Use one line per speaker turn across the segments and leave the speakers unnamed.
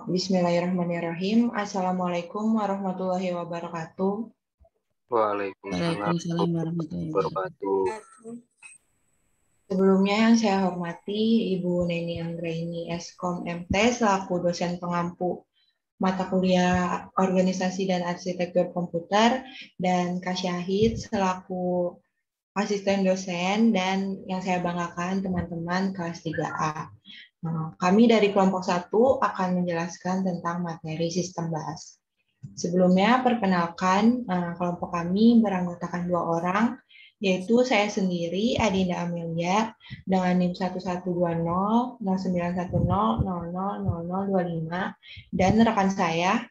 Bismillahirrahmanirrahim. Assalamualaikum warahmatullahi wabarakatuh.
Waalaikumsalam
Waalaikumsalam warahmatullahi wabarakatuh.
wabarakatuh.
Sebelumnya yang saya hormati Ibu Neni Anggraini Eskom MT selaku dosen pengampu mata kuliah Organisasi dan Arsitektur Komputer dan Kak Syahid selaku asisten dosen dan yang saya banggakan teman-teman kelas 3A. Kami dari kelompok 1 akan menjelaskan tentang materi sistem bahas. Sebelumnya, perkenalkan kelompok kami beranggotakan 2 orang, yaitu saya sendiri, Adinda Amelia, dengan NIM 11200910000025, dan rekan saya,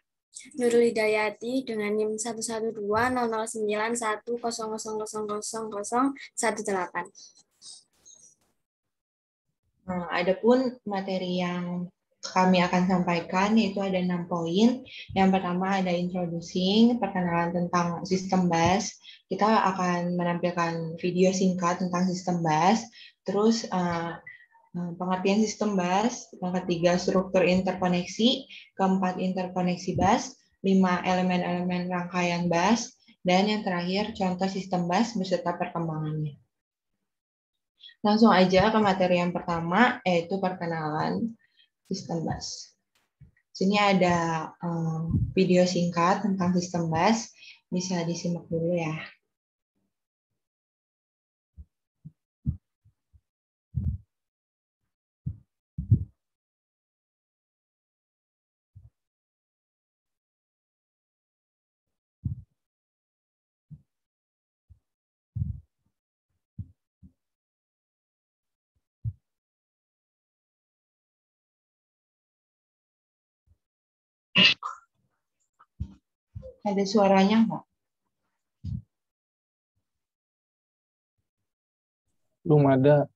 Nurul Hidayati dengan NIM 112009100000018.
Adapun materi yang kami akan sampaikan yaitu ada 6 poin. Yang pertama ada introducing, perkenalan tentang sistem bus. Kita akan menampilkan video singkat tentang sistem bus. Terus pengertian sistem bus. Yang ketiga struktur interkoneksi. Keempat interkoneksi bus. 5 elemen-elemen rangkaian bus. Dan yang terakhir contoh sistem bus beserta perkembangannya. Langsung aja ke materi yang pertama, yaitu perkenalan sistem bus. Sini ada video singkat tentang sistem bus, bisa disimak dulu ya. Ada suaranya nggak?
Belum ada.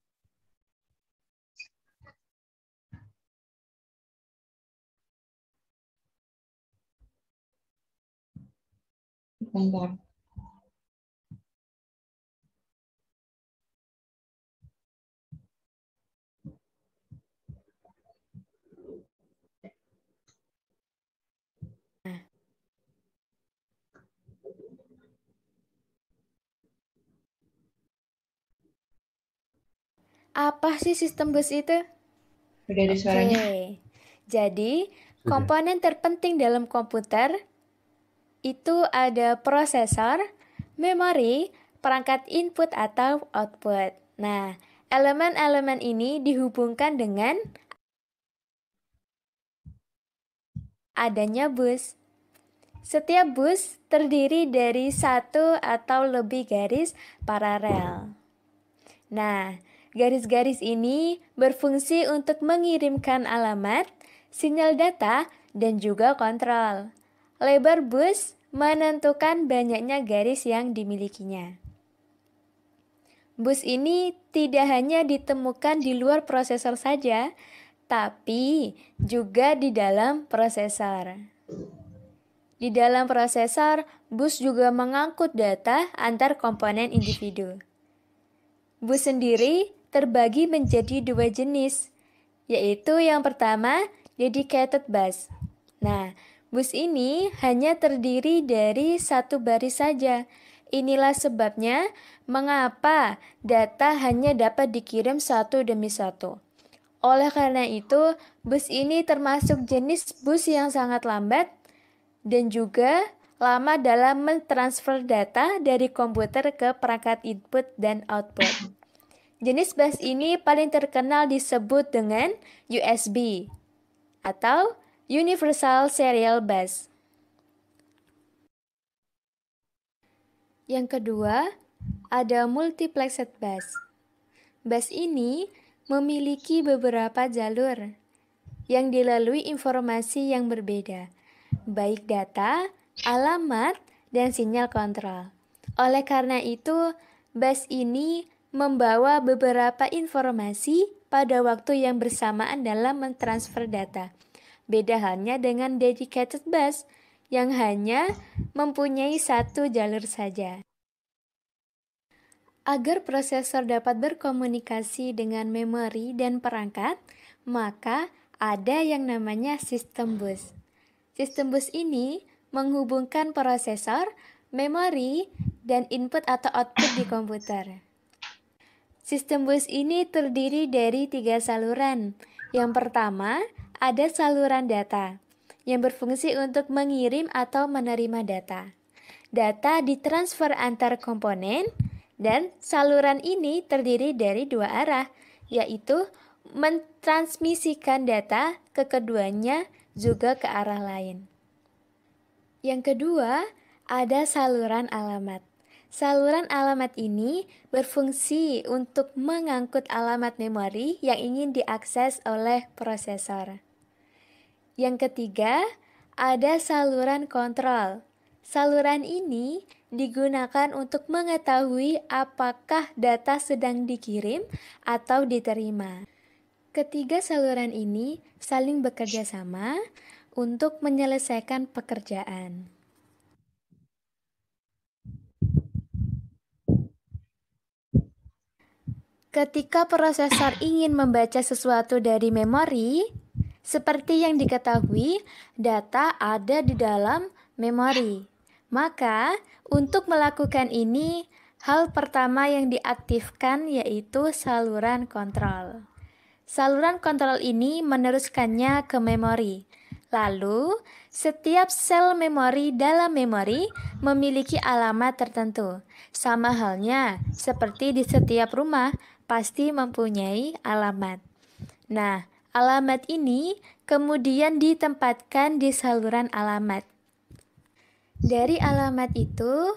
Bentar.
Apa sih sistem bus itu?
Udah ada suaranya?
Jadi komponen terpenting dalam komputer itu ada prosesor, memori, perangkat input atau output. Nah, elemen-elemen ini dihubungkan dengan adanya bus. Setiap bus terdiri dari satu atau lebih garis paralel. Nah, garis-garis ini berfungsi untuk mengirimkan alamat, sinyal data, dan juga kontrol. Lebar bus menentukan banyaknya garis yang dimilikinya. Bus ini tidak hanya ditemukan di luar prosesor saja, tapi juga di dalam prosesor. Di dalam prosesor, bus juga mengangkut data antar komponen individu. Bus sendiri terbagi menjadi 2 jenis, yaitu yang pertama, dedicated bus. Nah, bus ini hanya terdiri dari satu baris saja. Inilah sebabnya mengapa data hanya dapat dikirim satu demi satu. Oleh karena itu, bus ini termasuk jenis bus yang sangat lambat dan juga lama dalam mentransfer data dari komputer ke perangkat input dan output. Jenis bus ini paling terkenal disebut dengan USB atau Universal Serial Bus. Yang kedua, ada multiplexed bus. Bus ini memiliki beberapa jalur yang dilalui informasi yang berbeda, baik data, alamat, dan sinyal kontrol. Oleh karena itu, bus ini membawa beberapa informasi pada waktu yang bersamaan dalam mentransfer data. Beda halnya dengan dedicated bus yang hanya mempunyai satu jalur saja. Agar prosesor dapat berkomunikasi dengan memori dan perangkat, maka ada yang namanya sistem bus. Sistem bus ini menghubungkan prosesor, memori, dan input atau output di komputer. Sistem bus ini terdiri dari 3 saluran. Yang pertama, ada saluran data yang berfungsi untuk mengirim atau menerima data. Data ditransfer antar komponen, dan saluran ini terdiri dari 2 arah, yaitu mentransmisikan data ke keduanya juga ke arah lain. Yang kedua, ada saluran alamat. Saluran alamat ini berfungsi untuk mengangkut alamat memori yang ingin diakses oleh prosesor. Yang ketiga, ada saluran kontrol. Saluran ini digunakan untuk mengetahui apakah data sedang dikirim atau diterima. Ketiga saluran ini saling bekerja sama untuk menyelesaikan pekerjaan. Ketika prosesor ingin membaca sesuatu dari memori, seperti yang diketahui, data ada di dalam memori. Maka, untuk melakukan ini, hal pertama yang diaktifkan yaitu saluran kontrol. Saluran kontrol ini meneruskannya ke memori. Lalu, setiap sel memori dalam memori memiliki alamat tertentu. Sama halnya seperti di setiap rumah pasti mempunyai alamat. Nah, alamat ini kemudian ditempatkan di saluran alamat. Dari alamat itu,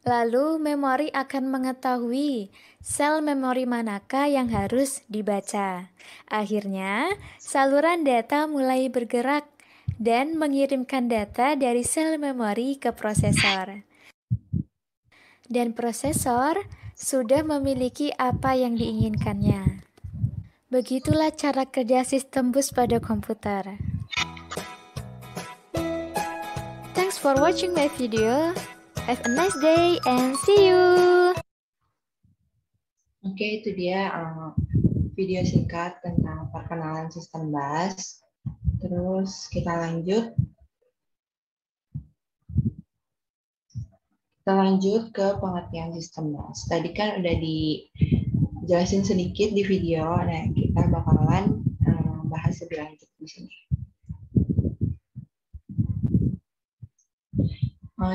lalu memori akan mengetahui sel memori manakah yang harus dibaca. Akhirnya, saluran data mulai bergerak dan mengirimkan data dari sel memori ke prosesor. Dan prosesor sudah memiliki apa yang diinginkannya. Begitulah cara kerja sistem bus pada komputer. Thanks for watching my video. Have a nice day and see you.
Oke, itu dia video singkat tentang perkenalan sistem bus. Terus kita lanjut. Kita lanjut ke pengertian sistem bus. Tadi kan udah dijelasin sedikit di video. Nah, kita bakalan bahas lebih lanjut di sini.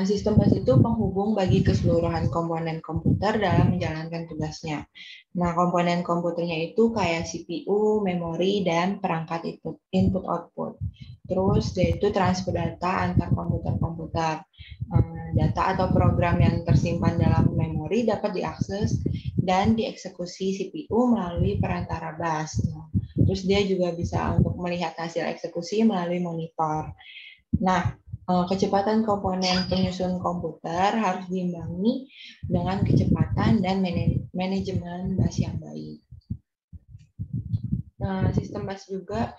Sistem bus itu penghubung bagi keseluruhan komponen komputer dalam menjalankan tugasnya. Nah, komponen komputernya itu kayak CPU, memori, dan perangkat input-output. Terus, yaitu transfer data antar komputer-komputer. Data atau program yang tersimpan dalam memori dapat diakses dan dieksekusi CPU melalui perantara bus. Nah, terus dia juga bisa untuk melihat hasil eksekusi melalui monitor. Nah, kecepatan komponen penyusun komputer harus diimbangi dengan kecepatan dan manajemen bus yang baik. Nah, sistem bus juga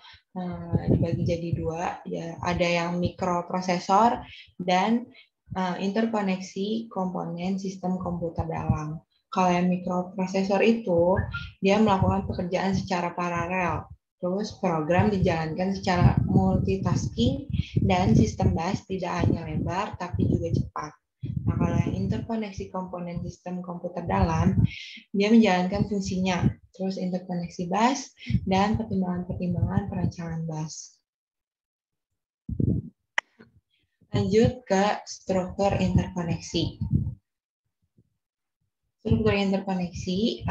dibagi jadi 2, ya, ada yang mikroprosesor dan interkoneksi komponen sistem komputer dalam. Kalau yang mikroprosesor itu, dia melakukan pekerjaan secara paralel. Terus program dijalankan secara multitasking dan sistem bus tidak hanya lebar tapi juga cepat. Nah, kalau yang interkoneksi komponen sistem komputer dalam, dia menjalankan fungsinya, terus interkoneksi bus dan pertimbangan-pertimbangan perancangan bus. Lanjut ke struktur interkoneksi. Struktur interkoneksi,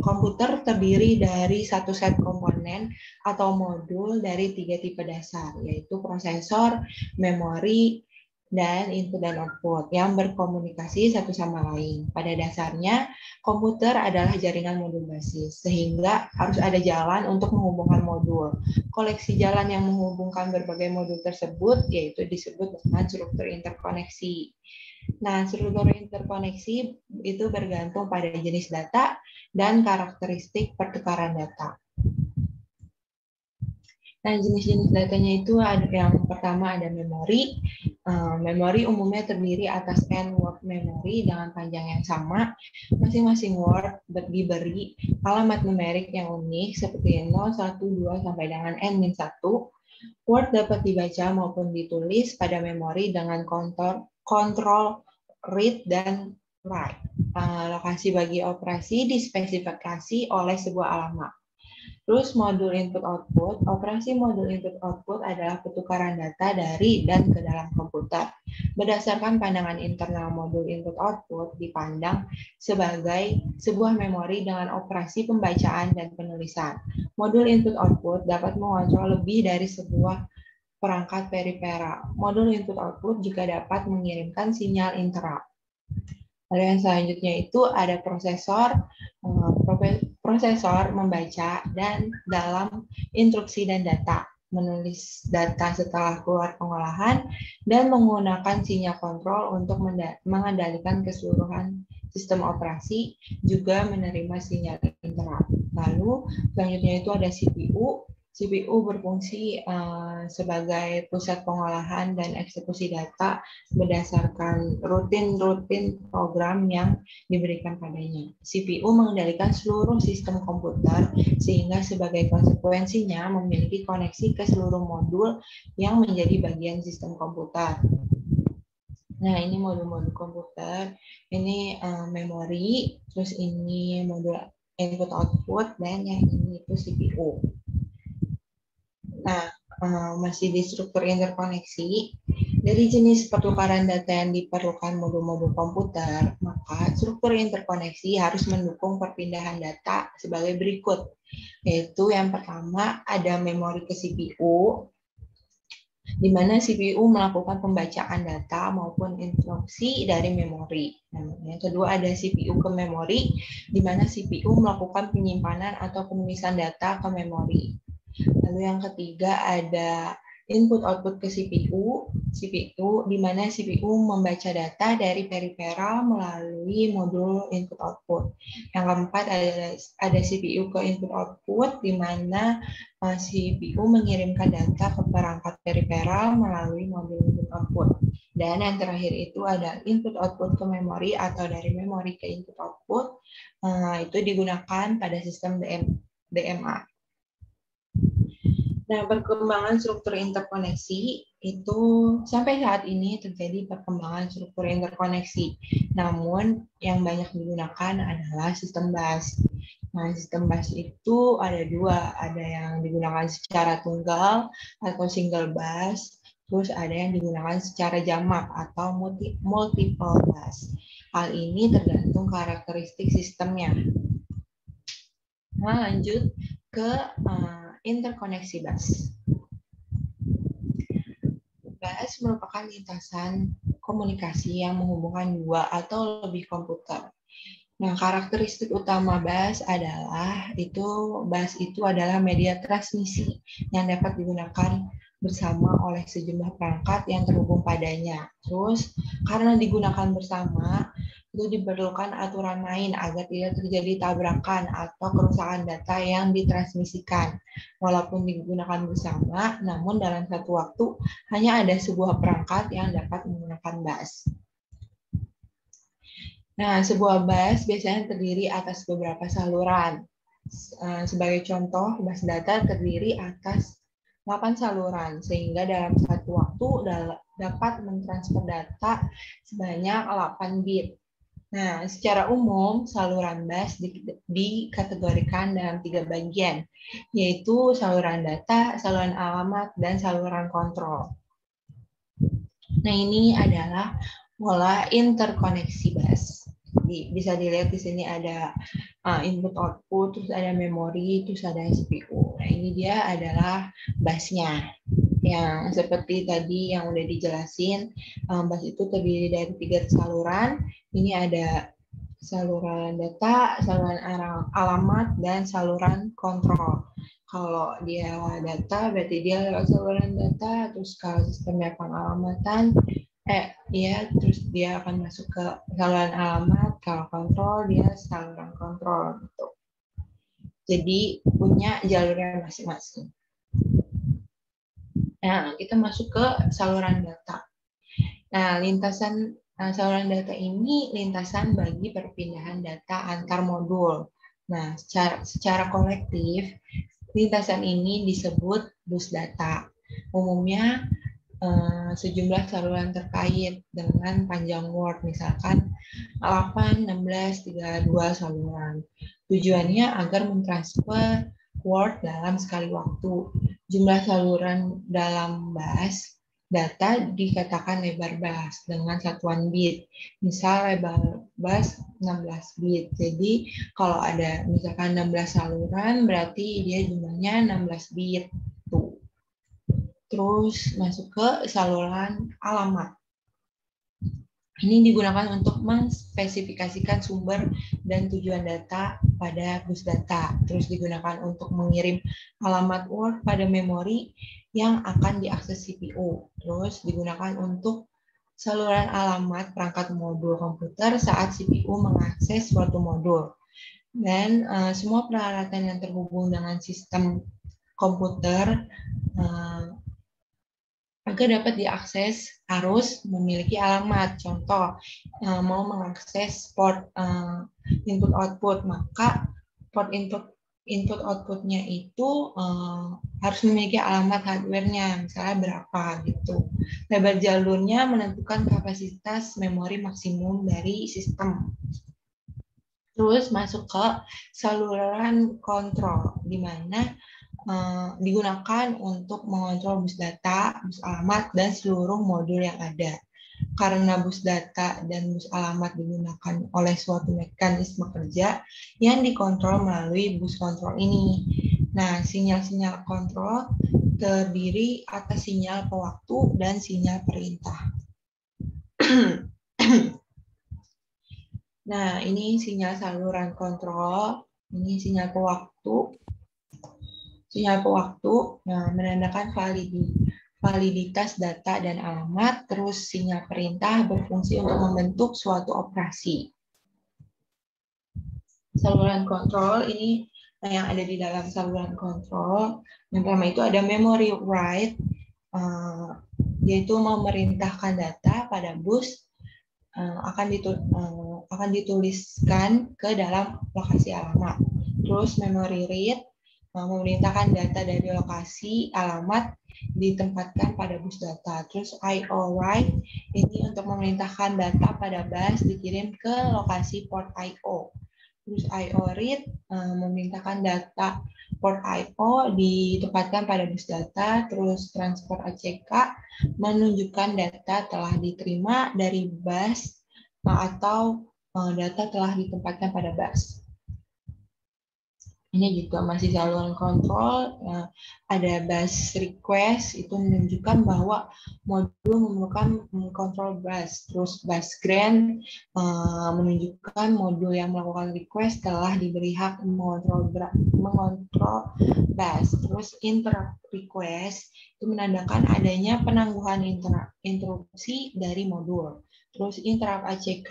komputer terdiri dari satu set komponen atau modul dari 3 tipe dasar, yaitu prosesor, memori, dan input dan output yang berkomunikasi satu sama lain. Pada dasarnya, komputer adalah jaringan modul basis, sehingga harus ada jalan untuk menghubungkan modul. Koleksi jalan yang menghubungkan berbagai modul tersebut, yaitu disebut dengan struktur interkoneksi. Nah, struktur interkoneksi itu bergantung pada jenis data dan karakteristik pertukaran data. Nah, jenis-jenis datanya itu ada yang pertama ada memori, Memori umumnya terdiri atas n word memory dengan panjang yang sama. Masing-masing word diberi alamat numerik yang unik seperti 0, 1, 2 sampai dengan n-1. Word dapat dibaca maupun ditulis pada memori dengan kontrol read dan write. Lokasi bagi operasi dispesifikasi oleh sebuah alamat. Terus modul input-output, operasi modul input-output adalah pertukaran data dari dan ke dalam komputer. Berdasarkan pandangan internal modul input-output dipandang sebagai sebuah memori dengan operasi pembacaan dan penulisan. Modul input-output dapat mengontrol lebih dari sebuah perangkat periferal. Modul input-output juga dapat mengirimkan sinyal interrupt. Lalu yang selanjutnya itu ada prosesor. Prosesor membaca dan dalam instruksi dan data, menulis data setelah keluar pengolahan, dan menggunakan sinyal kontrol untuk mengendalikan keseluruhan sistem operasi, juga menerima sinyal interrupt. Lalu selanjutnya itu ada CPU. CPU berfungsi sebagai pusat pengolahan dan eksekusi data berdasarkan rutin program yang diberikan padanya. CPU mengendalikan seluruh sistem komputer sehingga sebagai konsekuensinya memiliki koneksi ke seluruh modul yang menjadi bagian sistem komputer. Nah, ini modul-modul komputer, ini memori, terus ini modul input-output, dan yang ini itu CPU. Nah, masih di struktur interkoneksi. Dari jenis pertukaran data yang diperlukan modul-modul komputer, maka struktur interkoneksi harus mendukung perpindahan data sebagai berikut. Yaitu yang pertama ada memori ke CPU, di mana CPU melakukan pembacaan data maupun instruksi dari memori. Nah, yang kedua ada CPU ke memori, di mana CPU melakukan penyimpanan atau penulisan data ke memori. Lalu yang ketiga ada input-output ke CPU, di mana CPU membaca data dari periferal melalui modul input-output. Yang keempat ada CPU ke input-output, di mana CPU mengirimkan data ke perangkat periferal melalui modul input-output. Dan yang terakhir itu ada input-output ke memori atau dari memori ke input-output, itu digunakan pada sistem DMA. Nah, perkembangan struktur interkoneksi itu sampai saat ini terjadi perkembangan struktur interkoneksi. Namun yang banyak digunakan adalah sistem bus. Nah, sistem bus itu ada dua, ada yang digunakan secara tunggal atau single bus, terus ada yang digunakan secara jamak atau multiple bus. Hal ini tergantung karakteristik sistemnya. Nah, lanjut ke interkoneksi bus. Bus merupakan lintasan komunikasi yang menghubungkan dua atau lebih komputer. Nah, karakteristik utama bus itu adalah media transmisi yang dapat digunakan bersama oleh sejumlah perangkat yang terhubung padanya. Terus, karena digunakan bersama, itu diperlukan aturan main agar tidak terjadi tabrakan atau kerusakan data yang ditransmisikan. Walaupun digunakan bersama, namun dalam satu waktu hanya ada sebuah perangkat yang dapat menggunakan bus. Nah, sebuah bus biasanya terdiri atas beberapa saluran. Sebagai contoh, bus data terdiri atas 8 saluran, sehingga dalam satu waktu dapat mentransfer data sebanyak 8 bit. Nah, secara umum, saluran bus dikategorikan dalam 3 bagian, yaitu saluran data, saluran alamat, dan saluran kontrol. Nah, ini adalah pola interkoneksi bus. Bisa dilihat di sini ada input-output, terus ada memori, terus ada CPU. Nah, ini dia adalah busnya. Yang seperti tadi yang udah dijelasin, bus itu terdiri dari 3 saluran. Ini ada saluran data, saluran alamat, dan saluran kontrol. Kalau dia data, berarti dia lewat saluran data, terus kalau sistemnya pengalamatan, terus dia akan masuk ke saluran alamat, kalau kontrol, dia saluran kontrol. Gitu. Jadi punya jalurnya masing-masing. Nah, kita masuk ke saluran data. Nah, lintasan saluran data ini lintasan bagi perpindahan data antar modul. Nah, secara kolektif, lintasan ini disebut bus data. Umumnya sejumlah saluran terkait dengan panjang Word, misalkan 8, 16, 32 saluran. Tujuannya agar mentransfer Word dalam sekali waktu. Jumlah saluran dalam bus data dikatakan lebar bus dengan satuan bit. Misal lebar bus 16 bit. Jadi kalau ada misalkan 16 saluran berarti dia jumlahnya 16 bit. Tuh. Terus masuk ke saluran alamat. Ini digunakan untuk menspesifikasikan sumber dan tujuan data pada bus data. Terus digunakan untuk mengirim alamat Word pada memori yang akan diakses CPU. Terus digunakan untuk saluran alamat perangkat modul komputer saat CPU mengakses suatu modul. Dan semua peralatan yang terhubung dengan sistem komputer agar dapat diakses harus memiliki alamat. Contoh, mau mengakses port input-output, maka port input-outputnya itu harus memiliki alamat hardware-nya, misalnya berapa gitu. Lebar jalurnya menentukan kapasitas memori maksimum dari sistem. Terus masuk ke saluran kontrol, di mana digunakan untuk mengontrol bus data, bus alamat, dan seluruh modul yang ada. Karena bus data dan bus alamat digunakan oleh suatu mekanisme kerja yang dikontrol melalui bus kontrol ini. Nah, sinyal-sinyal kontrol terdiri atas sinyal pewaktu dan sinyal perintah. Nah, ini sinyal saluran kontrol, ini sinyal pewaktu. Sinyal pewaktu menandakan validitas data dan alamat, terus sinyal perintah berfungsi untuk membentuk suatu operasi. Saluran kontrol ini yang ada di dalam saluran kontrol. Yang pertama itu ada memory write, yaitu memerintahkan data pada bus akan dituliskan ke dalam lokasi alamat. Terus memory read, memerintahkan data dari lokasi alamat ditempatkan pada bus data. Terus I/O write ini untuk memerintahkan data pada bus dikirim ke lokasi port I/O. Terus I/O read memerintahkan data port I/O ditempatkan pada bus data. Terus transfer ACK menunjukkan data telah diterima dari bus atau data telah ditempatkan pada bus. Ini juga masih saluran kontrol, ada bus request, itu menunjukkan bahwa modul memerlukan kontrol bus. Terus bus grant menunjukkan modul yang melakukan request telah diberi hak mengontrol bus. Terus interrupt request itu menandakan adanya penangguhan interupsi dari modul. Terus interrupt ACK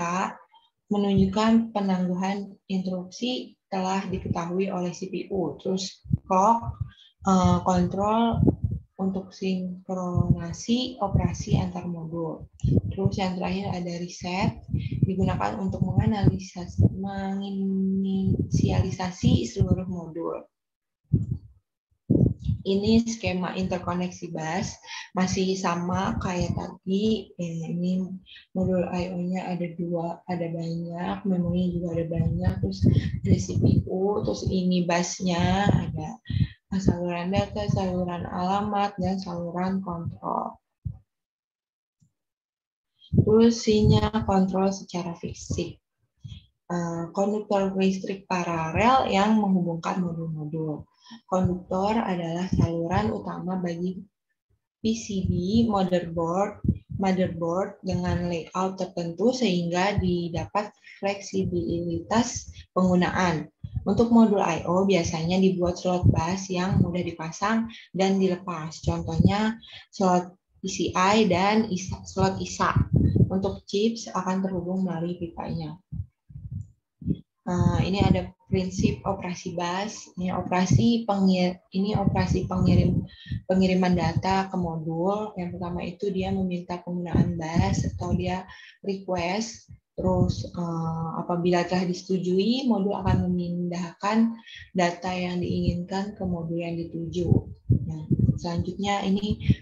menunjukkan penangguhan interupsi telah diketahui oleh CPU. Terus clock kontrol untuk sinkronasi operasi antar modul. Terus yang terakhir ada reset, digunakan untuk menginisialisasi seluruh modul. Ini skema interkoneksi bus, masih sama kayak tadi. Ini modul I/O-nya ada banyak, memorinya juga ada banyak, terus ada CPU, terus ini busnya ada saluran data, saluran alamat, dan saluran kontrol. Terus sinyal kontrol secara fisik. Konduktor listrik paralel yang menghubungkan modul-modul. Konduktor adalah saluran utama bagi PCB motherboard dengan layout tertentu sehingga didapat fleksibilitas penggunaan. Untuk modul I/O biasanya dibuat slot bus yang mudah dipasang dan dilepas. Contohnya slot PCI dan slot ISA. Untuk chips akan terhubung melalui pipanya. Ini ada prinsip operasi bus. Ini operasi pengiriman data ke modul. Yang pertama itu dia meminta penggunaan bus atau dia request. Terus apabila telah disetujui, modul akan memindahkan data yang diinginkan ke modul yang dituju. Nah, selanjutnya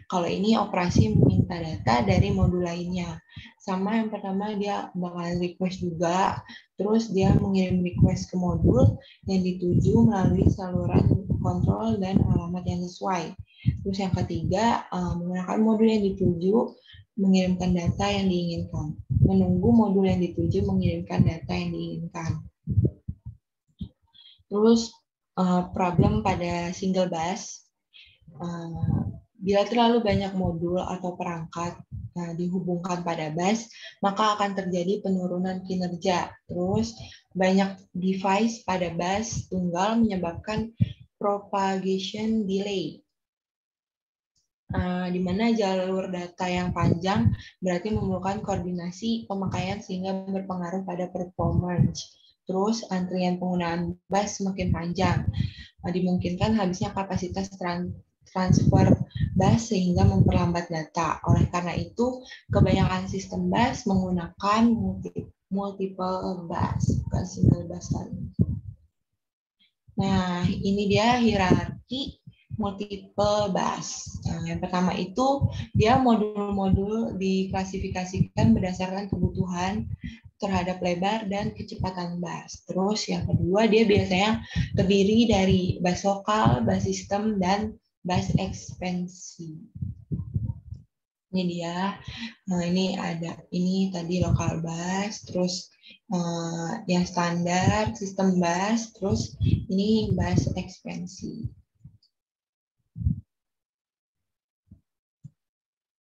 kalau ini operasi meminta data dari modul lainnya. Sama yang pertama dia bakal request juga. Terus dia mengirim request ke modul yang dituju melalui saluran kontrol dan alamat yang sesuai. Terus yang ketiga, menggunakan modul yang dituju mengirimkan data yang diinginkan. Menunggu modul yang dituju mengirimkan data yang diinginkan. Terus problem pada single bus, bila terlalu banyak modul atau perangkat dihubungkan pada bus, maka akan terjadi penurunan kinerja. Terus banyak device pada bus tunggal menyebabkan propagation delay, di mana jalur data yang panjang berarti memerlukan koordinasi pemakaian sehingga berpengaruh pada performance. Terus antrian penggunaan bus semakin panjang, dimungkinkan habisnya kapasitas transfer bus sehingga memperlambat data. Oleh karena itu, kebanyakan sistem bus menggunakan multiple bus, bukan single bus lagi. Nah, ini dia hierarki multiple bus. Nah, yang pertama itu dia modul-modul diklasifikasikan berdasarkan kebutuhan terhadap lebar dan kecepatan bus. Terus yang kedua dia biasanya terdiri dari bus lokal, bus sistem, dan bus ekspansi. Ini dia. Nah, ini tadi lokal bus, terus yang standar sistem bus, terus ini bus ekspansi.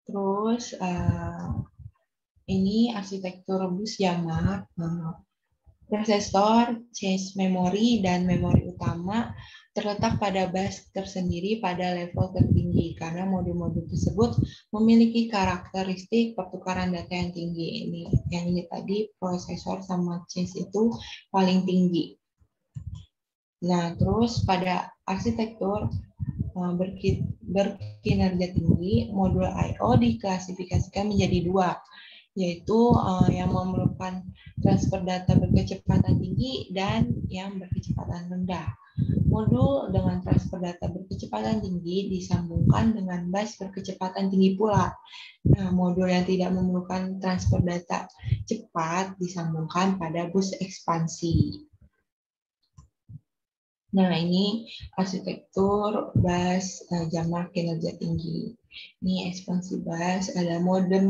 Terus ini arsitektur bus jamak, prosesor, cache memori, dan memori utama terletak pada bus tersendiri pada level tertinggi karena modul-modul tersebut memiliki karakteristik pertukaran data yang tinggi. Yang ini tadi prosesor sama cache itu paling tinggi. Nah, terus pada arsitektur berkinerja tinggi, modul I/O diklasifikasikan menjadi dua, yaitu yang memerlukan transfer data berkecepatan tinggi dan yang berkecepatan rendah. Modul dengan transfer data berkecepatan tinggi disambungkan dengan bus berkecepatan tinggi pula. Nah, modul yang tidak memerlukan transfer data cepat disambungkan pada bus ekspansi. Nah, ini arsitektur bus jamak kinerja tinggi. Ini ekspansi bus, ada modem,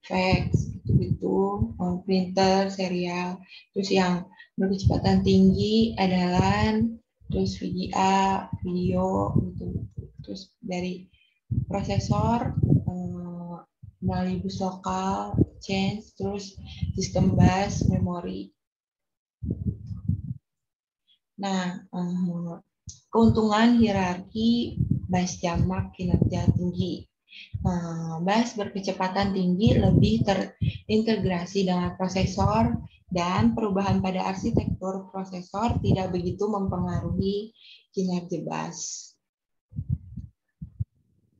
fax, gitu-gitu, printer, serial. Terus yang berkecepatan tinggi ada LAN, terus VGA, video, gitu. Terus dari prosesor, melalui bus lokal, change, terus sistem bus, memori. Nah, keuntungan hierarki bus jamak kinerja tinggi. Bus berkecepatan tinggi lebih terintegrasi dengan prosesor dan perubahan pada arsitektur prosesor tidak begitu mempengaruhi kinerja bus.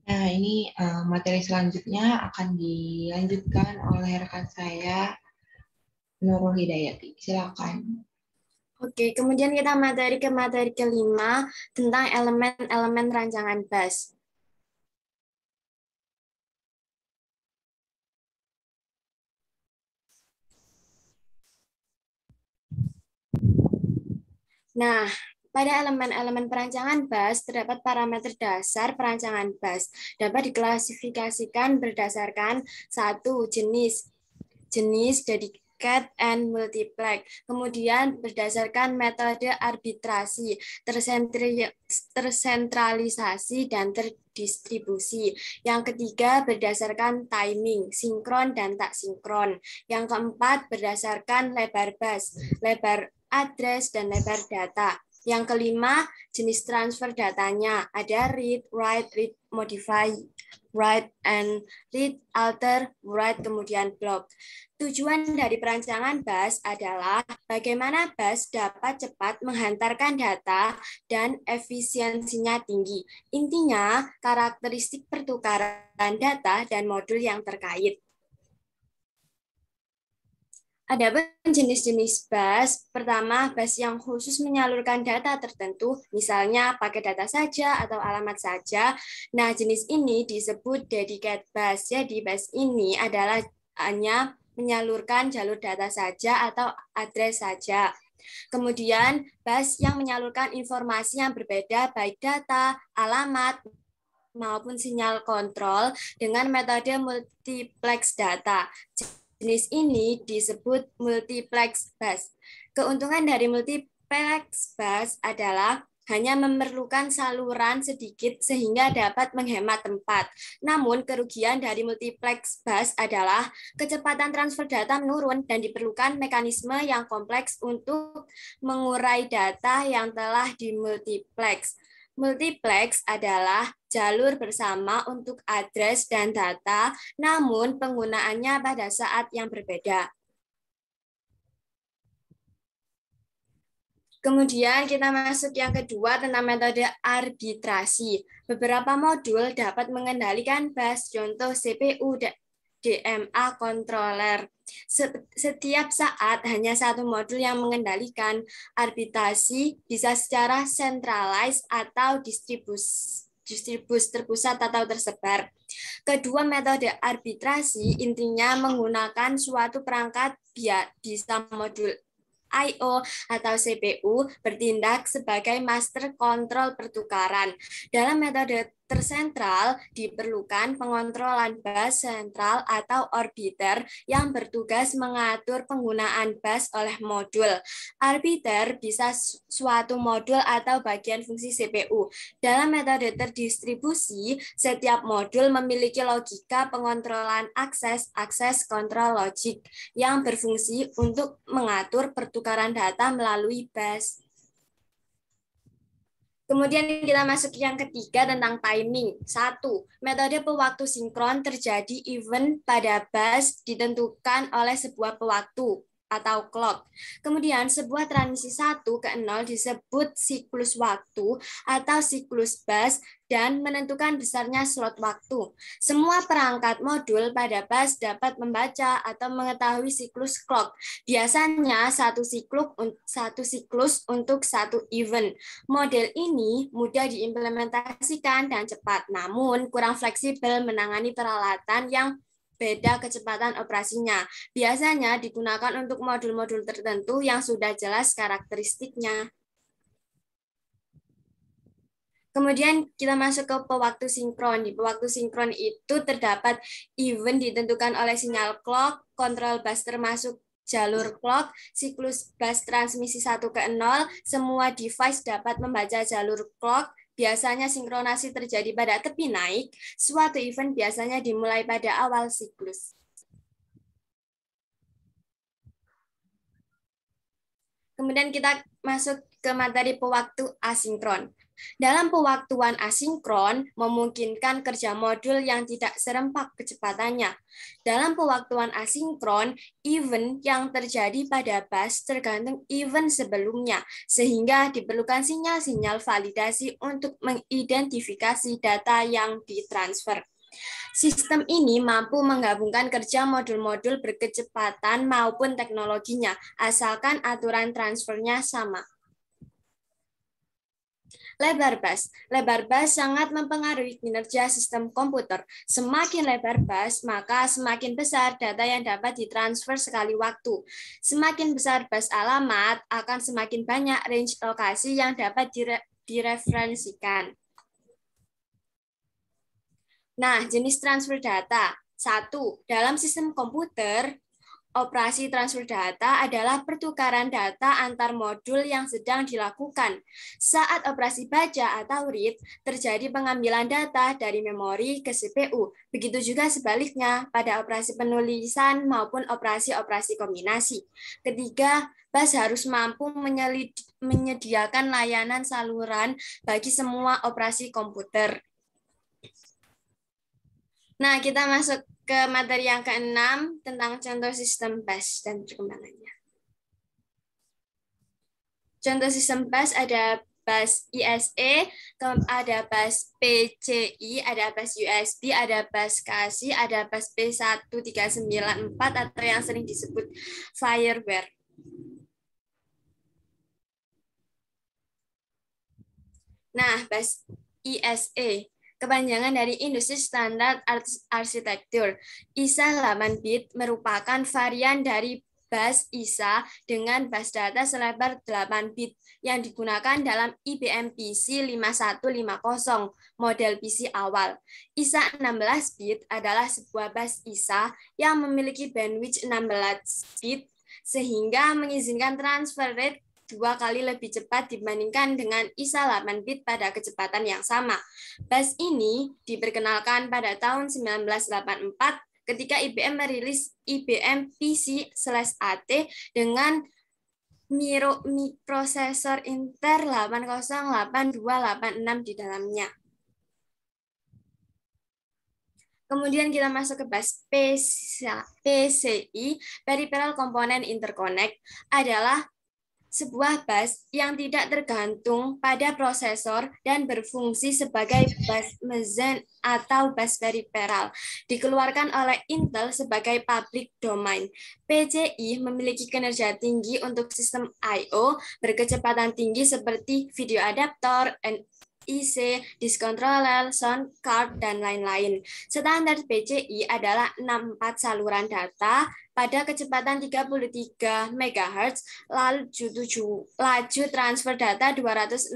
Nah, ini materi selanjutnya akan dilanjutkan oleh rekan saya, Nurul Hidayati. Silakan.
Oke, kemudian kita materi kelima tentang elemen-elemen rancangan bus. Nah, pada elemen-elemen perancangan bus terdapat parameter dasar perancangan bus. Dapat diklasifikasikan berdasarkan satu jenis dedicated and multiplex. Kemudian berdasarkan metode arbitrasi, tersentralisasi dan terdistribusi. Yang ketiga berdasarkan timing, sinkron dan tak sinkron. Yang keempat berdasarkan lebar bus, lebar address dan lebar data. Yang kelima jenis transfer datanya, ada read, write, modify, write and read, alter, write, kemudian block. Tujuan dari perancangan bus adalah bagaimana bus dapat cepat menghantarkan data dan efisiensinya tinggi. Intinya, karakteristik pertukaran data dan modul yang terkait. Ada jenis-jenis bus. Pertama, bus yang khusus menyalurkan data tertentu, misalnya pakai data saja atau alamat saja. Nah, jenis ini disebut dedicated bus. Jadi, bus ini adalah hanya menyalurkan jalur data saja atau address saja. Kemudian, bus yang menyalurkan informasi yang berbeda, baik data, alamat, maupun sinyal kontrol dengan metode multiplex data. Jenis ini disebut multiplex bus. Keuntungan dari multiplex bus adalah hanya memerlukan saluran sedikit sehingga dapat menghemat tempat. Namun kerugian dari multiplex bus adalah kecepatan transfer data menurun dan diperlukan mekanisme yang kompleks untuk mengurai data yang telah dimultiplex. Multiplex adalah jalur bersama untuk address dan data, namun penggunaannya pada saat yang berbeda. Kemudian kita masuk yang kedua tentang metode arbitrasi. Beberapa modul dapat mengendalikan bus, contoh CPU, DMA controller. Setiap saat hanya satu modul yang mengendalikan. Arbitrasi bisa secara centralized atau distribusi terpusat atau tersebar. Kedua metode arbitrasi intinya menggunakan suatu perangkat bisa modul I/O atau CPU bertindak sebagai master kontrol pertukaran. Dalam metode tersentral diperlukan pengontrolan bus sentral atau orbiter yang bertugas mengatur penggunaan bus oleh modul. Arbiter bisa suatu modul atau bagian fungsi CPU. Dalam metode terdistribusi, setiap modul memiliki logika pengontrolan akses kontrol logik yang berfungsi untuk mengatur pertukaran data melalui bus. Kemudian kita masuk yang ketiga tentang timing. 1. Metode pewaktu sinkron terjadi event pada bus ditentukan oleh sebuah pewaktu atau clock. Kemudian sebuah transisi 1 ke 0 disebut siklus waktu atau siklus bus dan menentukan besarnya slot waktu. Semua perangkat modul pada bus dapat membaca atau mengetahui siklus clock. Biasanya satu siklus untuk satu event. Model ini mudah diimplementasikan dan cepat, namun kurang fleksibel menangani peralatan yang beda kecepatan operasinya. Biasanya digunakan untuk modul-modul tertentu yang sudah jelas karakteristiknya. Kemudian kita masuk ke pewaktu sinkron. Di pewaktu sinkron itu terdapat event ditentukan oleh sinyal clock, kontrol bus termasuk jalur clock, siklus bus transmisi 1 ke 0, semua device dapat membaca jalur clock. Biasanya sinkronasi terjadi pada tepi naik. Suatu event biasanya dimulai pada awal siklus. Kemudian kita masuk ke materi pewaktu asinkron. Dalam pewaktuan asinkron, memungkinkan kerja modul yang tidak serempak kecepatannya. Dalam pewaktuan asinkron, event yang terjadi pada bus tergantung event sebelumnya, sehingga diperlukan sinyal-sinyal validasi untuk mengidentifikasi data yang ditransfer. Sistem ini mampu menggabungkan kerja modul-modul berkecepatan maupun teknologinya, asalkan aturan transfernya sama. Lebar bus. Lebar bus sangat mempengaruhi kinerja sistem komputer. Semakin lebar bus, maka semakin besar data yang dapat ditransfer sekali waktu. Semakin besar bus alamat, akan semakin banyak range lokasi yang dapat direferensikan. Nah, jenis transfer data. 1. Dalam sistem komputer, operasi transfer data adalah pertukaran data antar modul yang sedang dilakukan. Saat operasi baca atau read, terjadi pengambilan data dari memori ke CPU. Begitu juga sebaliknya pada operasi penulisan maupun operasi-operasi kombinasi. Ketiga, bus harus mampu menyediakan layanan saluran bagi semua operasi komputer. Nah, kita masuk ke materi yang ke-6 tentang contoh sistem bus dan perkembangannya. Contoh sistem bus ada bus ISE, ada bus PCI, ada bus USB, ada bus KASI, ada bus P1394 atau yang sering disebut fireware. Nah, bus ISE, kepanjangan dari Industri Standar Arsitektur. ISA 8 bit merupakan varian dari bus ISA dengan bus data selebar 8 bit yang digunakan dalam IBM PC 5150 model PC awal. ISA 16 bit adalah sebuah bus ISA yang memiliki bandwidth 16 bit sehingga mengizinkan transfer rate 2 kali lebih cepat dibandingkan dengan ISA 8 bit pada kecepatan yang sama. Bus ini diperkenalkan pada tahun 1984 ketika IBM merilis IBM PC/AT dengan microprosesor Intel 808286 di dalamnya. Kemudian kita masuk ke bus PCI, Peripheral Component Interconnect, adalah sebuah bus yang tidak tergantung pada prosesor dan berfungsi sebagai bus mezen atau bus peripheral, dikeluarkan oleh Intel sebagai public domain. PCI memiliki kinerja tinggi untuk sistem I/O berkecepatan tinggi seperti video adaptor, IC, disk controller, sound card, dan lain-lain. Standar PCI adalah 64 saluran data pada kecepatan 33 MHz, laju transfer data 264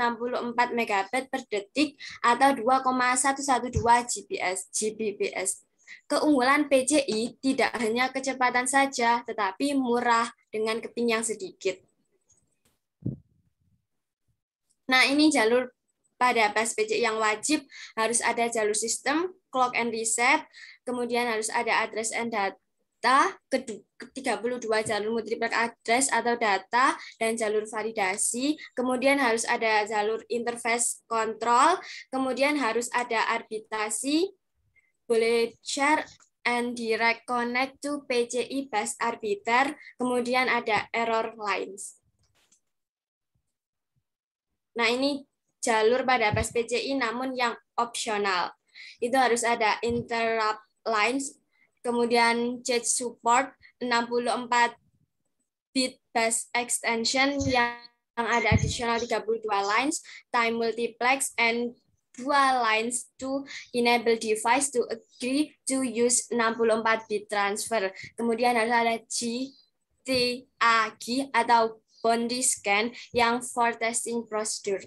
MB per detik atau 2,112 Gbps. Keunggulan PCI tidak hanya kecepatan saja, tetapi murah dengan keping yang sedikit. Nah, ini jalur pada bus PCI yang wajib harus ada jalur sistem, clock and reset, kemudian harus ada address and data, 32 jalur multiplex address atau data, dan jalur validasi, kemudian harus ada jalur interface control, kemudian harus ada arbitrasi, boleh share and direct connect to PCI bus arbiter, kemudian ada error lines. Nah, ini jalur pada bus PCI namun yang opsional. Itu harus ada interrupt lines, kemudian change support, 64 bit bus extension yang ada additional 32 lines, time multiplex, and 2 lines to enable device to agree to use 64 bit transfer. Kemudian harus ada GTAG atau boundary scan yang for testing procedure.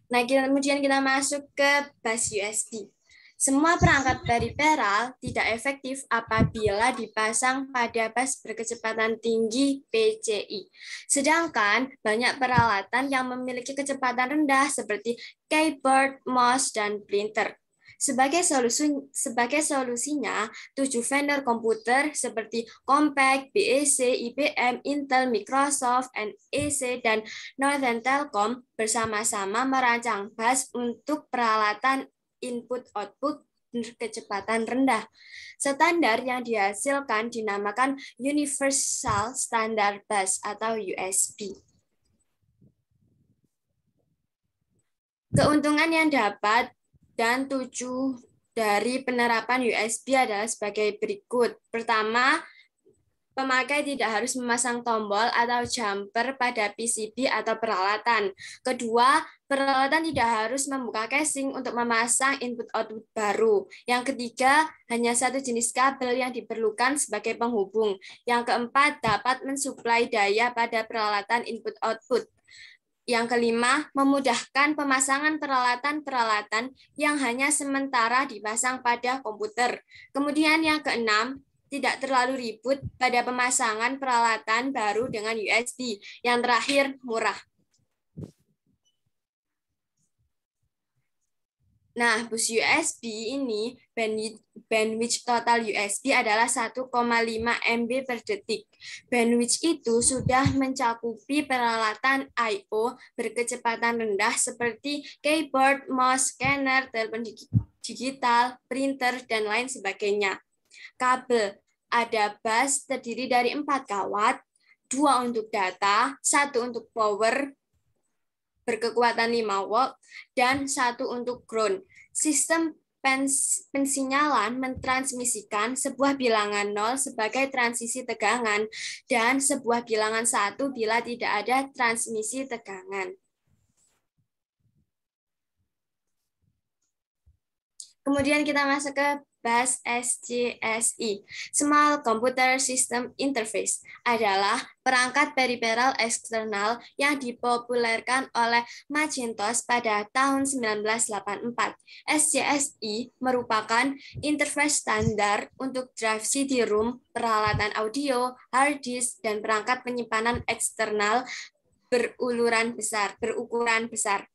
Nah, kemudian kita masuk ke bus USB. Semua perangkat peripheral tidak efektif apabila dipasang pada bus berkecepatan tinggi PCI. Sedangkan banyak peralatan yang memiliki kecepatan rendah seperti keyboard, mouse, dan printer. Sebagai solusinya, 7 vendor komputer seperti Compaq, BEC, IBM, Intel, Microsoft, NEC, dan Northern Telkom bersama-sama merancang bus untuk peralatan input-output berkecepatan rendah. Standar yang dihasilkan dinamakan Universal Standard Bus atau USB. Keuntungan yang dapat dan 7 dari penerapan USB adalah sebagai berikut. Pertama, pemakai tidak harus memasang tombol atau jumper pada PCB atau peralatan. Kedua, peralatan tidak harus membuka casing untuk memasang input-output baru. Yang ketiga, hanya satu jenis kabel yang diperlukan sebagai penghubung. Yang keempat, dapat mensuplai daya pada peralatan input-output. Yang kelima, memudahkan pemasangan peralatan-peralatan yang hanya sementara dipasang pada komputer. Kemudian yang keenam, tidak terlalu ribut pada pemasangan peralatan baru dengan USB. Yang terakhir, murah. Nah, bus USB ini bandwidth total USB adalah 1,5 MB per detik. Bandwidth itu sudah mencakupi peralatan I/O berkecepatan rendah seperti keyboard, mouse, scanner, telepon digital, printer, dan lain sebagainya. Kabel. Ada bus terdiri dari 4 kawat, 2 untuk data, 1 untuk power, berkekuatan 5 volt, dan 1 untuk ground. Sistem pensinyalan mentransmisikan sebuah bilangan 0 sebagai transisi tegangan dan sebuah bilangan 1 bila tidak ada transmisi tegangan. Kemudian kita masuk ke bus SCSI. Small Computer System Interface adalah perangkat periferal eksternal yang dipopulerkan oleh Macintosh pada tahun 1984. SCSI merupakan interface standar untuk drive CD-ROM, peralatan audio, hard disk, dan perangkat penyimpanan eksternal berukuran besar.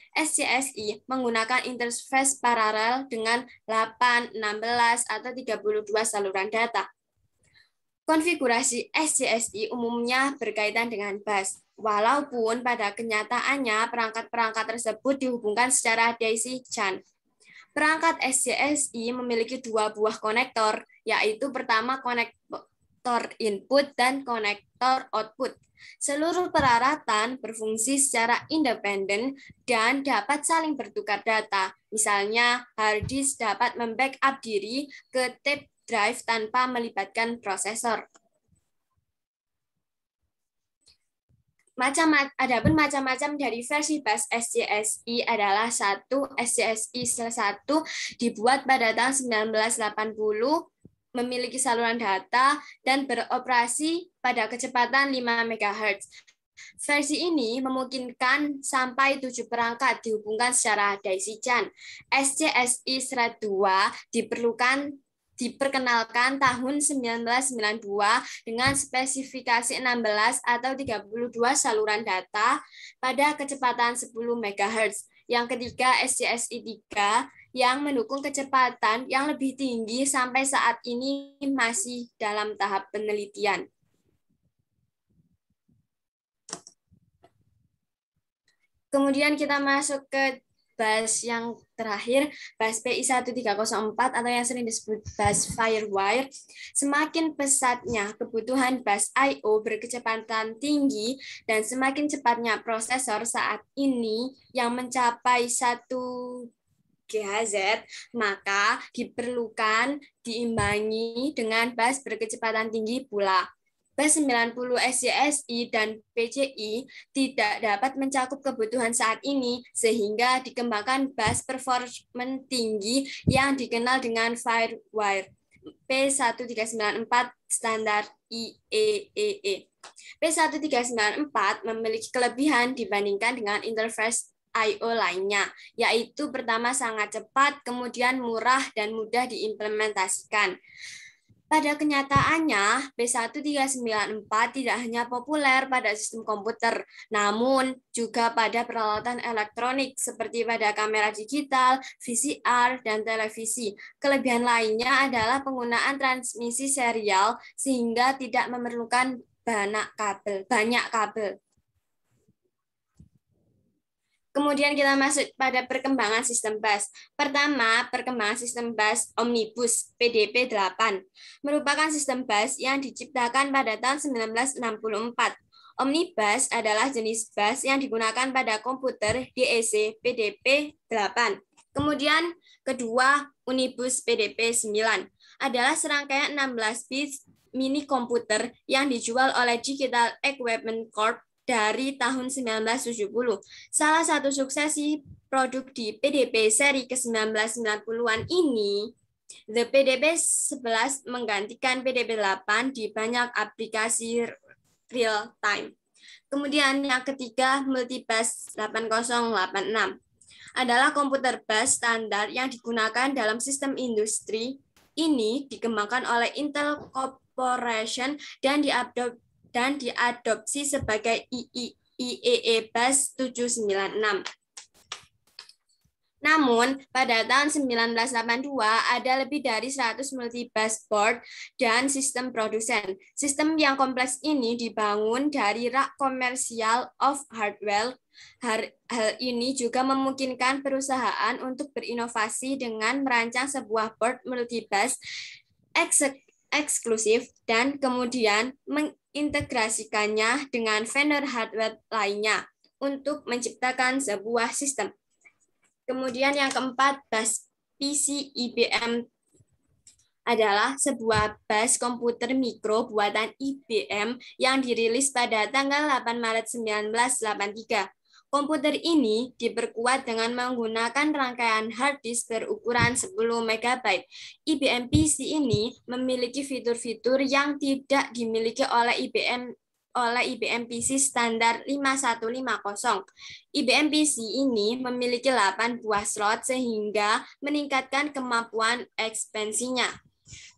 SCSI menggunakan interface paralel dengan 8, 16, atau 32 saluran data. Konfigurasi SCSI umumnya berkaitan dengan bus, walaupun pada kenyataannya perangkat-perangkat tersebut dihubungkan secara daisy-chain. Perangkat SCSI memiliki 2 buah konektor, yaitu pertama konektor input dan konektor output. Seluruh peralatan berfungsi secara independen dan dapat saling bertukar data. Misalnya, hard disk dapat membackup diri ke tape drive tanpa melibatkan prosesor. Adapun macam-macam dari versi bus SCSI adalah SCSI 1 dibuat pada tahun 1980, memiliki saluran data, dan beroperasi pada kecepatan 5 MHz. Versi ini memungkinkan sampai 7 perangkat dihubungkan secara daisy-chain. SCSI 2 diperkenalkan tahun 1992 dengan spesifikasi 16 atau 32 saluran data pada kecepatan 10 MHz. Yang ketiga, SCSI 3 yang mendukung kecepatan yang lebih tinggi sampai saat ini masih dalam tahap penelitian. Kemudian kita masuk ke bus yang terakhir, bus PI1304 atau yang sering disebut bus Firewire. Semakin pesatnya kebutuhan bus I/O berkecepatan tinggi dan semakin cepatnya prosesor saat ini yang mencapai 1 GHz, maka diperlukan diimbangi dengan bus berkecepatan tinggi pula. Bus 90 SCSI dan PCI tidak dapat mencakup kebutuhan saat ini, sehingga dikembangkan bus performance tinggi yang dikenal dengan Firewire P1394 standar IEEE. P1394 memiliki kelebihan dibandingkan dengan interface I/O lainnya, yaitu pertama sangat cepat, kemudian murah dan mudah diimplementasikan. Pada kenyataannya, P1394 tidak hanya populer pada sistem komputer, namun juga pada peralatan elektronik seperti pada kamera digital, VCR, dan televisi. Kelebihan lainnya adalah penggunaan transmisi serial sehingga tidak memerlukan banyak kabel. Kemudian kita masuk pada perkembangan sistem bus. Pertama, perkembangan sistem bus Omnibus PDP-8 merupakan sistem bus yang diciptakan pada tahun 1964. Omnibus adalah jenis bus yang digunakan pada komputer DEC PDP-8. Kemudian kedua, Unibus PDP-9 adalah serangkaian 16 bit mini komputer yang dijual oleh Digital Equipment Corp dari tahun 1970. Salah satu suksesi produk di PDP seri ke-1990-an ini, The PDP-11 menggantikan PDP-8 di banyak aplikasi real time. Kemudian yang ketiga, Multibus 8086 adalah komputer bus standar yang digunakan dalam sistem industri. Ini dikembangkan oleh Intel Corporation dan diadopsi sebagai IEEE Bus 796. Namun, pada tahun 1982 ada lebih dari 100 multibus board dan sistem produsen. Sistem yang kompleks ini dibangun dari rak komersial of hardware. Hal ini juga memungkinkan perusahaan untuk berinovasi dengan merancang sebuah board multibus eksklusif dan kemudian mengintegrasikannya dengan vendor hardware lainnya untuk menciptakan sebuah sistem. Kemudian yang keempat, bus PC IBM adalah sebuah bus komputer mikro buatan IBM yang dirilis pada tanggal 8 Maret 1983. Komputer ini diperkuat dengan menggunakan rangkaian hard disk berukuran 10 MB. IBM PC ini memiliki fitur-fitur yang tidak dimiliki oleh IBM PC standar 5150. IBM PC ini memiliki 8 buah slot sehingga meningkatkan kemampuan ekspansinya.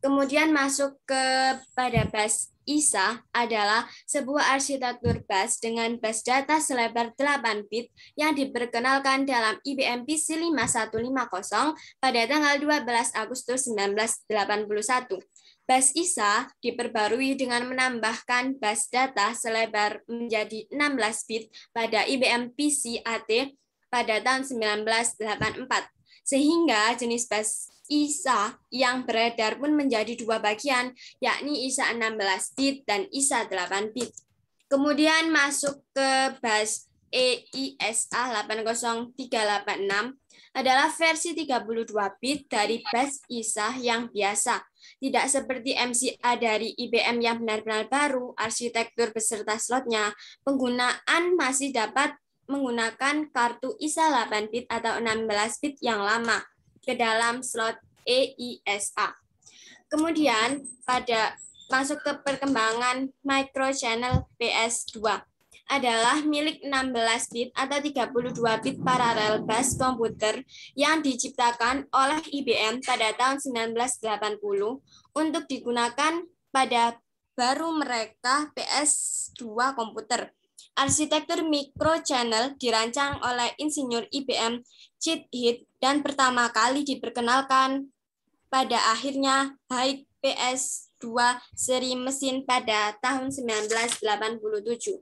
Kemudian masuk kepada bus ISA adalah sebuah arsitektur bus dengan bus data selebar 8 bit yang diperkenalkan dalam IBM PC 5150 pada tanggal 12 Agustus 1981. Bus ISA diperbarui dengan menambahkan bus data selebar menjadi 16 bit pada IBM PC AT pada tahun 1984. Sehingga jenis bus ISA yang beredar pun menjadi dua bagian, yakni ISA 16 bit dan ISA 8 bit. Kemudian masuk ke bus EISA 80386 adalah versi 32 bit dari bus ISA yang biasa. Tidak seperti MCA dari IBM yang benar-benar baru, arsitektur beserta slotnya, penggunaan masih dapat menggunakan kartu ISA 8 bit atau 16 bit yang lama ke dalam slot EISA. Kemudian pada masuk ke perkembangan microchannel PS2 adalah milik 16 bit atau 32 bit paralel bus komputer yang diciptakan oleh IBM pada tahun 1980 untuk digunakan pada baru mereka PS2 komputer. Arsitektur microchannel dirancang oleh insinyur IBM Chet Heath dan pertama kali diperkenalkan pada akhirnya high PS2 seri mesin pada tahun 1987.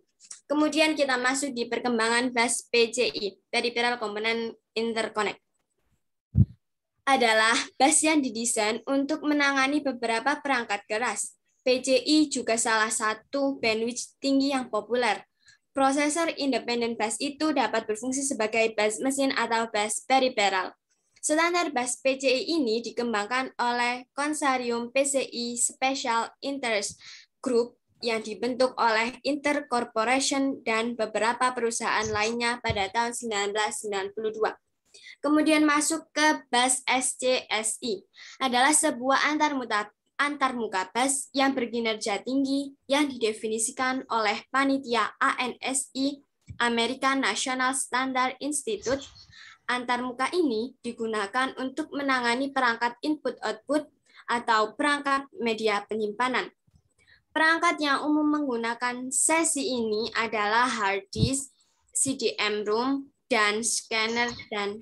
Kemudian kita masuk di perkembangan bus PCI, Peripheral Component Interconnect. Adalah bus yang didesain untuk menangani beberapa perangkat keras. PCI juga salah satu bandwidth tinggi yang populer. Prosesor independent bus itu dapat berfungsi sebagai bus mesin atau bus peripheral. Standar bus PCI ini dikembangkan oleh Konsorsium PCI Special Interest Group yang dibentuk oleh Intel Corporation dan beberapa perusahaan lainnya pada tahun 1992. Kemudian masuk ke bus SCSI, adalah sebuah antarmuka bus yang berkinerja tinggi yang didefinisikan oleh panitia ANSI, American National Standard Institute. Antarmuka ini digunakan untuk menangani perangkat input-output atau perangkat media penyimpanan. Perangkat yang umum menggunakan sesi ini adalah hard disk, CDM-ROM, dan scanner dan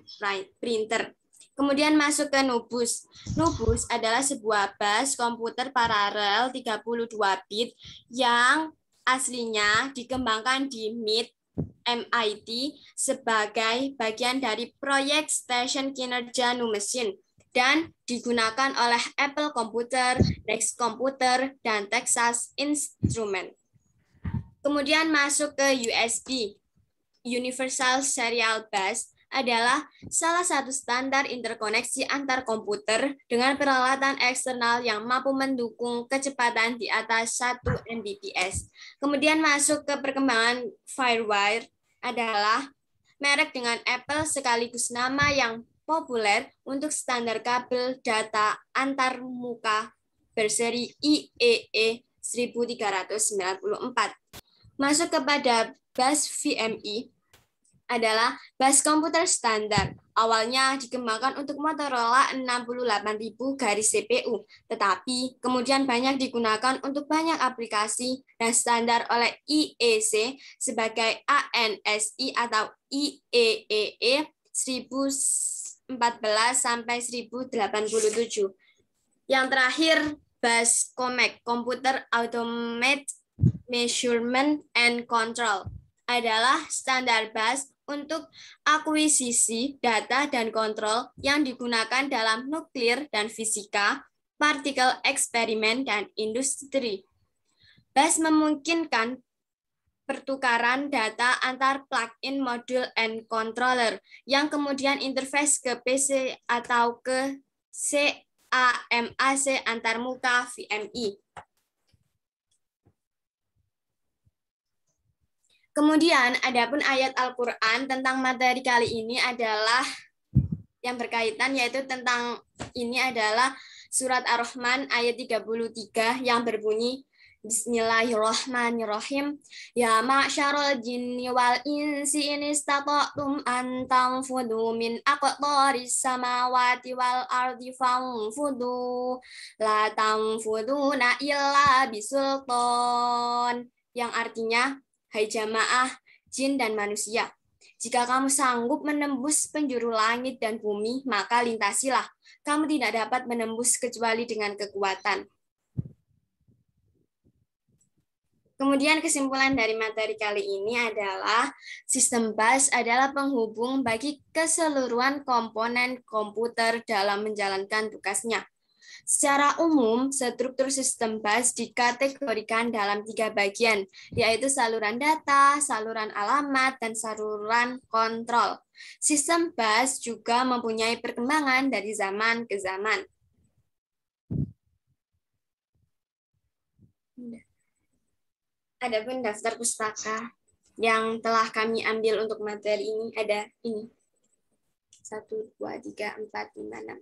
printer. Kemudian masuk ke Nubus. Nubus adalah sebuah bus komputer paralel 32 bit yang aslinya dikembangkan di MIT sebagai bagian dari proyek stasiun kinerja Nu-Machine dan digunakan oleh Apple Computer, Next Computer, dan Texas Instruments. Kemudian masuk ke USB. Universal Serial Bus adalah salah satu standar interkoneksi antar komputer dengan peralatan eksternal yang mampu mendukung kecepatan di atas 1 Mbps. Kemudian masuk ke perkembangan FireWire adalah merek dengan Apple sekaligus nama yang populer untuk standar kabel data antarmuka berseri IEE 1394. Masuk kepada bus VMI adalah bus komputer standar. Awalnya dikembangkan untuk Motorola 68000 garis CPU, tetapi kemudian banyak digunakan untuk banyak aplikasi dan standar oleh IEC sebagai ANSI atau IEEE 1100 sampai 1087. Yang terakhir, BAS COMEC, Computer Automated Measurement and Control, adalah standar BAS untuk akuisisi data dan kontrol yang digunakan dalam nuklir dan fisika, partikel eksperimen, dan industri. BAS memungkinkan pertukaran data antar plug-in module and controller yang kemudian interface ke PC atau ke CAMAC antarmuka VMI. Kemudian, adapun ayat Al-Quran tentang materi kali ini adalah yang berkaitan, yaitu tentang ini adalah surat Ar-Rahman ayat 33 yang berbunyi, Bismillahirrahmanirrahim. Ya ma'syarul jinni wal insi in istata'tum an tanfudu min aqtaris samawati wal ardi fanfudu la tanfuduna illa bisultan. Yang artinya, hai jamaah jin dan manusia, jika kamu sanggup menembus penjuru langit dan bumi, maka lintasilah. Kamu tidak dapat menembus kecuali dengan kekuatan. Kemudian kesimpulan dari materi kali ini adalah sistem BAS adalah penghubung bagi keseluruhan komponen komputer dalam menjalankan tugasnya. Secara umum, struktur sistem BAS dikategorikan dalam 3 bagian, yaitu saluran data, saluran alamat, dan saluran kontrol. Sistem BAS juga mempunyai perkembangan dari zaman ke zaman. Adapun daftar pustaka yang telah kami ambil untuk materi ini ada ini. 1, 2, 3, 4, 5, 6.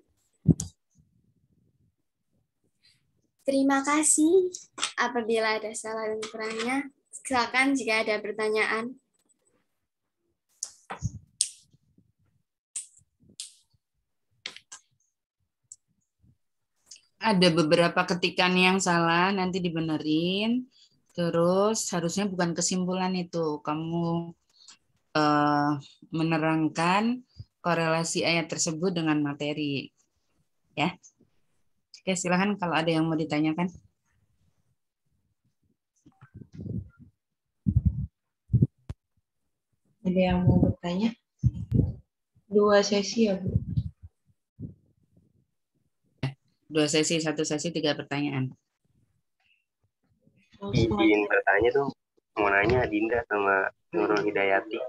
Terima kasih. Apabila ada salah dan kurangnya, silakan jika ada pertanyaan.
Ada beberapa ketikan yang salah, nanti dibenerin. Terus harusnya bukan kesimpulan itu. Kamu menerangkan korelasi ayat tersebut dengan materi. Ya. Oke, silakan kalau ada yang mau ditanyakan.
Ada yang mau bertanya? 2 sesi ya, Bu?
2 sesi, 1 sesi 3 pertanyaan.
Izin bertanya tuh, mau nanya Dinda sama Nurul Hidayati.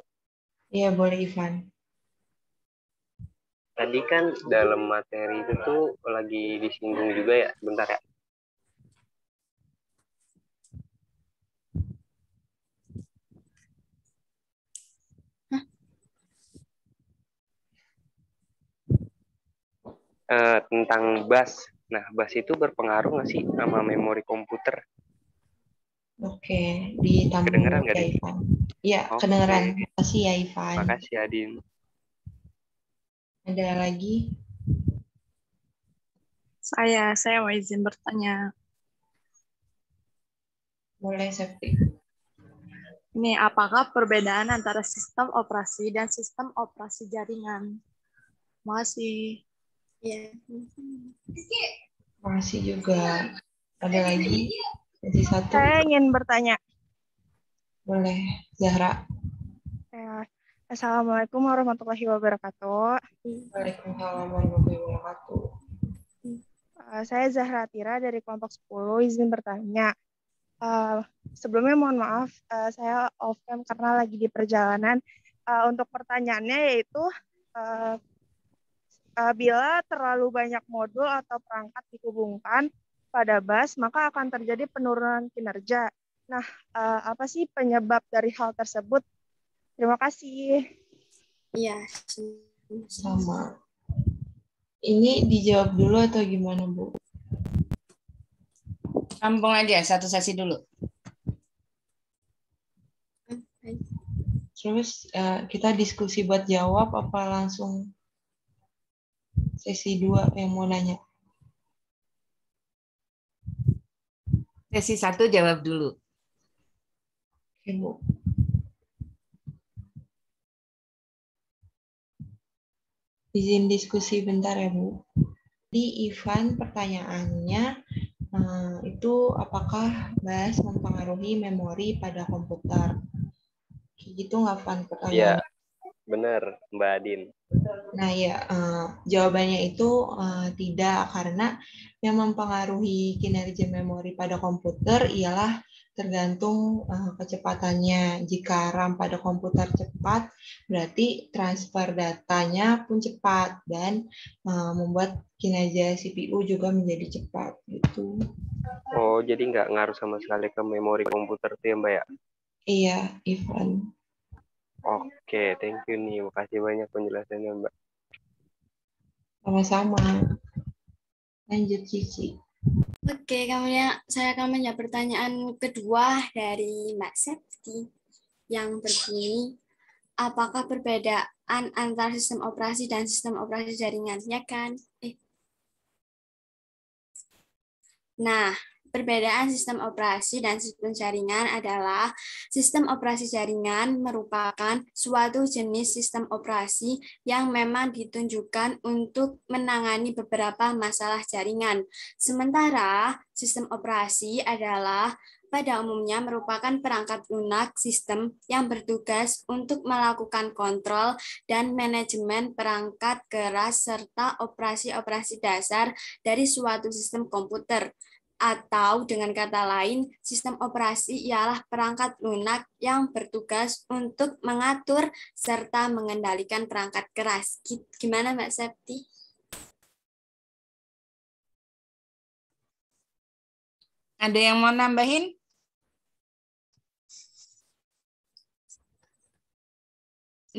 Iya, boleh Ivan.
Tadi kan dalam materi itu tuh lagi disinggung juga ya, bentar ya. Tentang BAS. Nah, BAS itu berpengaruh nggak sih sama memori komputer?
Oke, ditambah
Kedengeran
dulu
nggak,
ya
Din?
Ivan. Iya,
Oke.
kedengeran. Makasih ya Ivan.
Makasih ya, Din.
Ada lagi?
Saya mau izin bertanya.
Boleh, Septi.
Ini apakah perbedaan antara sistem operasi dan sistem operasi jaringan? Makasih.
Ya.
Makasih juga. Ada lagi? Sesi 1.
Saya ingin bertanya.
Boleh, Zahra.
Assalamualaikum warahmatullahi wabarakatuh.
Waalaikumsalam warahmatullahi wabarakatuh.
Saya Zahra Tira dari kelompok 10, izin bertanya. Sebelumnya mohon maaf, saya off cam karena lagi di perjalanan. Untuk pertanyaannya yaitu, bila terlalu banyak modul atau perangkat dihubungkan pada BAS, maka akan terjadi penurunan kinerja. Nah, apa sih penyebab dari hal tersebut? Terima kasih.
Iya.
Sama. Ini dijawab dulu atau gimana, Bu?
Sambung aja, 1 sesi dulu.
Terus kita diskusi buat jawab apa langsung sesi 2 yang mau nanya?
Sesi 1 jawab dulu.
Oke, Bu. Oke, 1 sesi 1 jawab dulu. Oke, Bu. 1 Izin diskusi bentar ya, Bu. Di Ivan pertanyaannya itu apakah bus mempengaruhi memori pada komputer? Kayak gitu nggak, Van,
Iya,
pertanyaan?
benar, Mbak Adin.
Nah ya, jawabannya itu tidak, karena yang mempengaruhi kinerja memori pada komputer ialah tergantung kecepatannya. Jika RAM pada komputer cepat, berarti transfer datanya pun cepat dan membuat kinerja CPU juga menjadi cepat gitu.
Oh, jadi nggak ngaruh sama sekali ke memori komputer tuh ya, Mbak ya?
Iya, Ivan.
Oke, thank you nih. Makasih banyak penjelasannya, Mbak.
Sama-sama. Lanjut, Cici.
Oke, kemudian saya akan menjawab pertanyaan kedua dari Mbak Septi yang berbunyi, apakah perbedaan antara sistem operasi dan sistem operasi jaringan? Ya kan? Nah, perbedaan sistem operasi dan sistem jaringan adalah sistem operasi jaringan merupakan suatu jenis sistem operasi yang memang ditunjukkan untuk menangani beberapa masalah jaringan. Sementara sistem operasi adalah pada umumnya merupakan perangkat lunak sistem yang bertugas untuk melakukan kontrol dan manajemen perangkat keras serta operasi-operasi dasar dari suatu sistem komputer. Atau dengan kata lain, sistem operasi ialah perangkat lunak yang bertugas untuk mengatur serta mengendalikan perangkat keras. Gimana Mbak Septi?
Ada yang mau nambahin?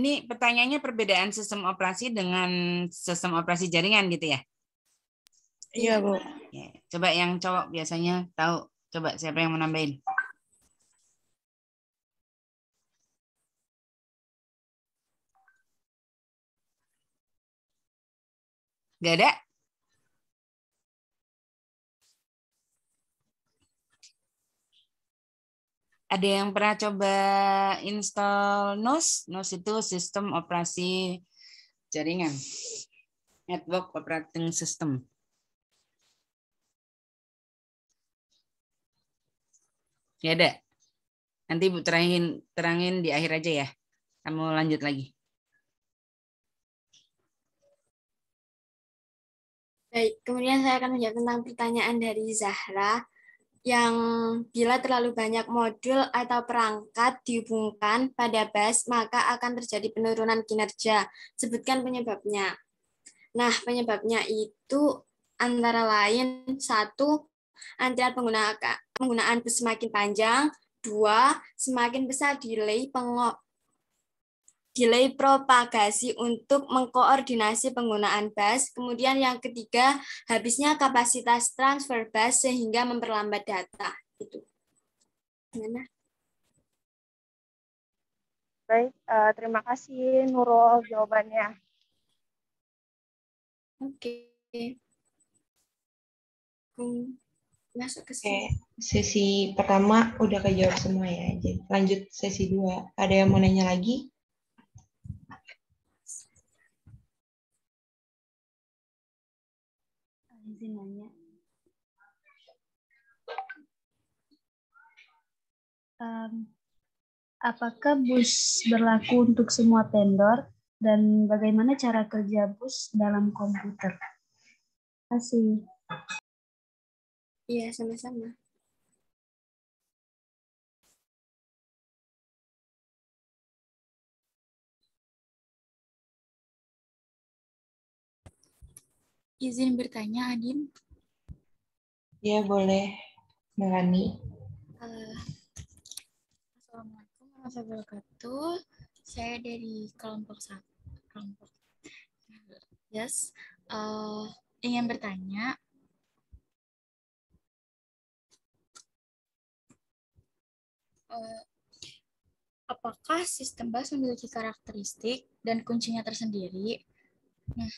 Ini pertanyaannya perbedaan sistem operasi dengan sistem operasi jaringan gitu ya?
Iya, Bu.
Ya, coba yang cowok biasanya tahu. Coba siapa yang mau nambahin? Gak ada? Ada yang pernah coba install NOS? NOS itu sistem operasi jaringan. Network Operating System. Ya ada. Nanti Bu terangin di akhir aja ya. Kamu lanjut lagi.
Baik, kemudian saya akan menjawab tentang pertanyaan dari Zahra, yang bila terlalu banyak modul atau perangkat dihubungkan pada bus, maka akan terjadi penurunan kinerja. Sebutkan penyebabnya. Nah, penyebabnya itu antara lain, 1, antrian penggunaan bus semakin panjang, 2, semakin besar delay propagasi untuk mengkoordinasi penggunaan bus. Kemudian yang ketiga, habisnya kapasitas transfer bus sehingga memperlambat data. Itu. Gimana?
Baik, terima kasih Nurul jawabannya.
Oke. Masuk ke
Oke,
sini.
sesi pertama udah kejawab semua ya. Jadi lanjut sesi 2. Ada yang mau nanya lagi?
Izin nanya. Apakah bus berlaku untuk semua vendor dan bagaimana cara kerja bus dalam komputer? Terima kasih.
Iya, sama-sama.
Izin bertanya, Adin.
Ya, boleh. Melani.
Assalamualaikum warahmatullahi wabarakatuh. Saya dari kelompok yes. Ingin bertanya, apakah sistem bus memiliki karakteristik dan kuncinya tersendiri? Nah,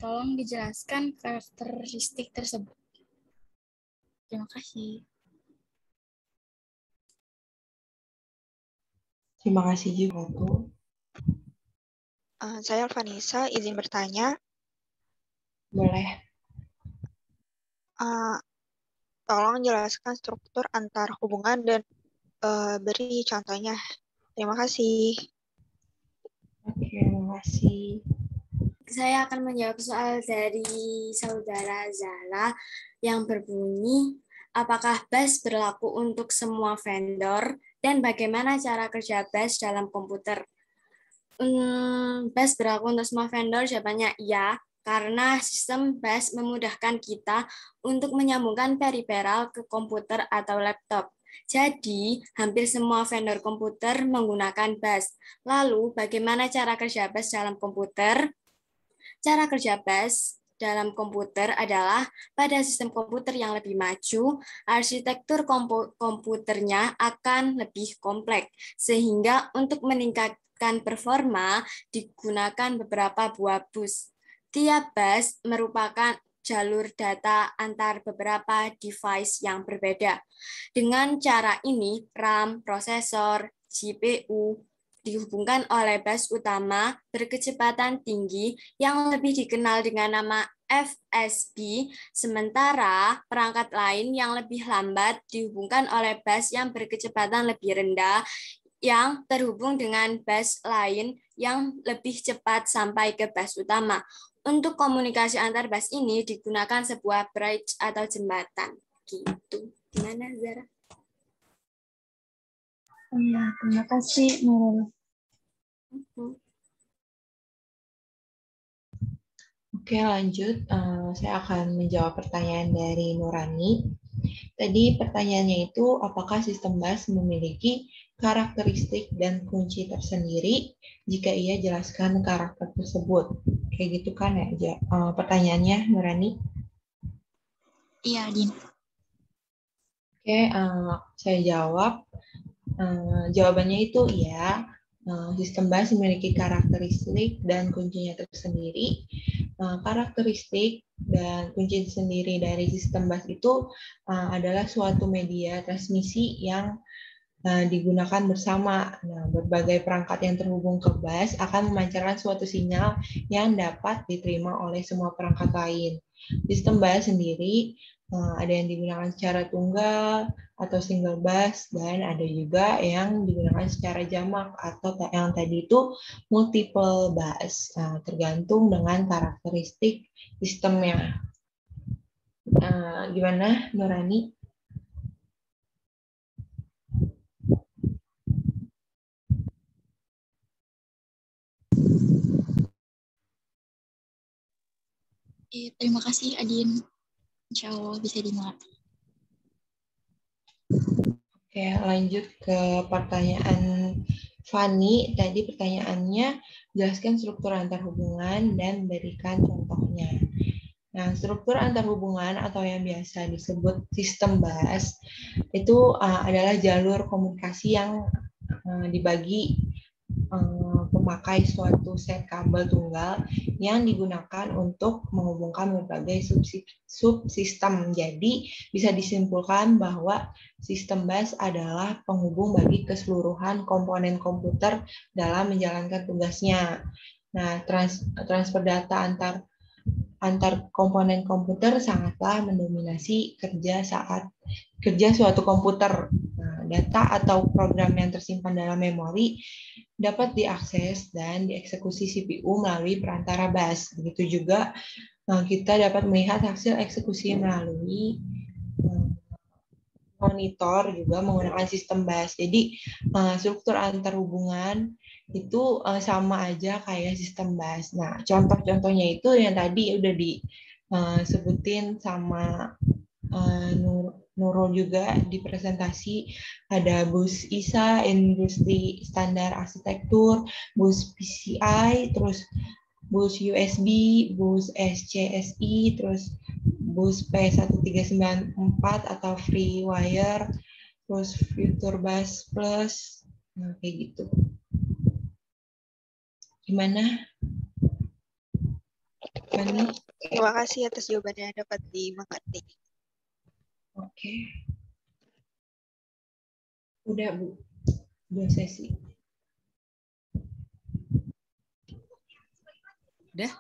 tolong dijelaskan karakteristik tersebut. Terima kasih.
Terima kasih juga, Bu.
Saya Alvanisa, izin bertanya.
Boleh.
Tolong jelaskan struktur antar hubungan dan beri contohnya. Terima kasih.
Oke, terima kasih.
Saya akan menjawab soal dari saudara Zala yang berbunyi, apakah BAS berlaku untuk semua vendor dan bagaimana cara kerja BAS dalam komputer? BAS berlaku untuk semua vendor, jawabannya iya, karena sistem BAS memudahkan kita untuk menyambungkan periferal ke komputer atau laptop. Jadi, hampir semua vendor komputer menggunakan BAS. Lalu, bagaimana cara kerja BAS dalam komputer? Cara kerja BAS dalam komputer adalah pada sistem komputer yang lebih maju, arsitektur komputernya akan lebih kompleks, sehingga untuk meningkatkan performa digunakan beberapa buah bus. Tiap bus merupakan jalur data antar beberapa device yang berbeda. Dengan cara ini, RAM, prosesor, GPU, dihubungkan oleh bus utama berkecepatan tinggi yang lebih dikenal dengan nama FSB, sementara perangkat lain yang lebih lambat dihubungkan oleh bus yang berkecepatan lebih rendah yang terhubung dengan bus lain yang lebih cepat sampai ke bus utama. Untuk komunikasi antar bus ini digunakan sebuah bridge atau jembatan. Gitu. Gimana, Zara?
Iya, terima kasih, Nurul.
Oke, lanjut. Saya akan menjawab pertanyaan dari Nurani. Tadi pertanyaannya itu, apakah sistem BAS memiliki karakteristik dan kunci tersendiri jika ia jelaskan karakter tersebut? Kayak gitu kan ya pertanyaannya, Nurani?
Iya, Din.
Oke, saya jawab. Jawabannya itu iya, sistem BAS memiliki karakteristik dan kuncinya tersendiri. Karakteristik dan kunci sendiri dari sistem BAS itu adalah suatu media transmisi yang digunakan bersama. Nah, berbagai perangkat yang terhubung ke BAS akan memancarkan suatu sinyal yang dapat diterima oleh semua perangkat lain. Sistem BAS sendiri ada yang digunakan secara tunggal atau single bus, dan ada juga yang digunakan secara jamak atau yang tadi itu multiple bus, tergantung dengan karakteristik sistemnya. Gimana, Nurani?
Terima kasih, Adin. Insya Allah bisa dimengerti.
Oke, lanjut ke pertanyaan Fani. Tadi pertanyaannya, jelaskan struktur antar hubungan dan berikan contohnya. Nah, struktur antar hubungan atau yang biasa disebut sistem BAS itu adalah jalur komunikasi yang dibagi memakai suatu set kabel tunggal yang digunakan untuk menghubungkan berbagai subsistem. Jadi, bisa disimpulkan bahwa sistem BAS adalah penghubung bagi keseluruhan komponen komputer dalam menjalankan tugasnya. Nah, transfer data antar komponen komputer sangatlah mendominasi kerja suatu komputer. Nah, data atau program yang tersimpan dalam memori dapat diakses dan dieksekusi CPU melalui perantara BAS. Begitu juga kita dapat melihat hasil eksekusi melalui monitor juga menggunakan sistem BAS. Jadi struktur antar hubungan itu sama aja kayak sistem BAS. Nah, contoh-contohnya itu yang tadi udah disebutin sama Nurul juga di presentasi. Ada bus ISA, industri standar arsitektur, bus PCI, terus bus USB, bus SCSI, terus bus P1394 atau free wire, terus future bus plus, nah kayak gitu. Gimana?
Terima kasih atas jawabannya, dapat dimengerti.
Oke. Udah, Bu. 2 sesi.
Udah?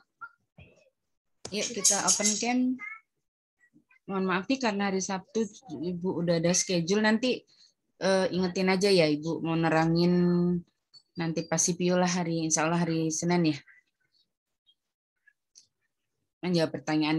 Yuk kita open cam. Mohon maaf nih karena hari Sabtu Ibu udah ada schedule, nanti ingetin aja ya Ibu mau nerangin nanti pas CPU lah insya Allah hari Senin ya. Menjawab pertanyaan